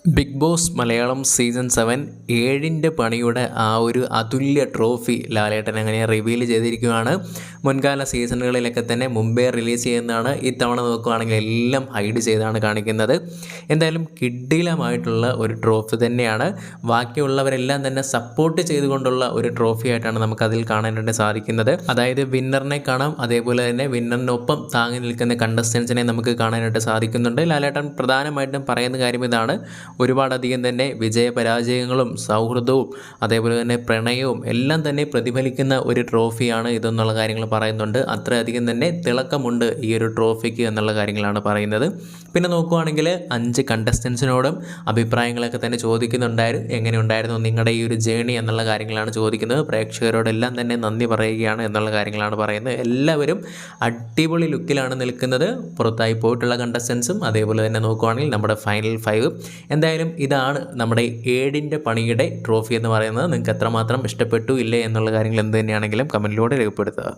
Big boss Malayalam season 7 ഏഴിൻ്റെ പണിയുടെ ആ ഒരു അതുല്യ ട്രോഫി ലാലേട്ടൻ അങ്ങനെ റിവീൽ ചെയ്തിരിക്കുകയാണ്. മുൻകാല സീസണുകളിലൊക്കെ തന്നെ മുമ്പേ റിലീസ് ചെയ്യുന്നതാണ്. ഇത്തവണ നോക്കുകയാണെങ്കിൽ എല്ലാം ഹൈഡ് ചെയ്താണ് കാണിക്കുന്നത്. എന്തായാലും കിഡിലമായിട്ടുള്ള ഒരു ട്രോഫി തന്നെയാണ്. ബാക്കിയുള്ളവരെല്ലാം തന്നെ സപ്പോർട്ട് ചെയ്തുകൊണ്ടുള്ള ഒരു ട്രോഫി ആയിട്ടാണ് നമുക്കതിൽ കാണാനായിട്ട് സാധിക്കുന്നത്. അതായത് വിന്നറിനെ കാണാം, അതേപോലെ തന്നെ വിന്നറിനൊപ്പം താങ്ങി നിൽക്കുന്ന കണ്ടസ്റ്റൻസിനെ നമുക്ക് കാണാനായിട്ട് സാധിക്കുന്നുണ്ട്. ലാലേട്ടൻ പ്രധാനമായിട്ടും പറയുന്ന കാര്യം ഇതാണ്. ഒരുപാടധികം തന്നെ വിജയപരാജയങ്ങളും സൗഹൃദവും അതേപോലെ തന്നെ പ്രണയവും എല്ലാം തന്നെ പ്രതിഫലിക്കുന്ന ഒരു ട്രോഫിയാണ് ഇതെന്നുള്ള കാര്യങ്ങൾ പറയുന്നുണ്ട്. അത്രയധികം തന്നെ തിളക്കമുണ്ട് ഈ ഒരു ട്രോഫിക്ക് എന്നുള്ള കാര്യങ്ങളാണ് പറയുന്നത്. പിന്നെ നോക്കുകയാണെങ്കിൽ 5 കണ്ടസ്റ്റൻസിനോടും അഭിപ്രായങ്ങളൊക്കെ തന്നെ ചോദിക്കുന്നുണ്ടായിരുന്നു. എങ്ങനെ ഉണ്ടായിരുന്നു നിങ്ങളുടെ ഈ ഒരു ജേണി എന്നുള്ള കാര്യങ്ങളാണ് ചോദിക്കുന്നത്. പ്രേക്ഷകരോടെല്ലാം തന്നെ നന്ദി പറയുകയാണ് എന്നുള്ള കാര്യങ്ങളാണ് പറയുന്നത്. എല്ലാവരും അടിപൊളി ലുക്കിലാണ് നിൽക്കുന്നത്. പുറത്തായി പോയിട്ടുള്ള കണ്ടസ്റ്റൻസും അതേപോലെ തന്നെ നോക്കുകയാണെങ്കിൽ നമ്മുടെ ഫൈനൽ 5. എന്തായാലും ഇതാണ് നമ്മുടെ ഏഴിൻ്റെ പണിയുടെ ട്രോഫി എന്ന് പറയുന്നത്. നിങ്ങൾക്ക് എത്രമാത്രം ഇഷ്ടപ്പെട്ടു ഇല്ലേ എന്നുള്ള കാര്യങ്ങൾ എന്ത് തന്നെയാണെങ്കിലും കമൻറ്റിലൂടെ രേഖപ്പെടുത്തുക.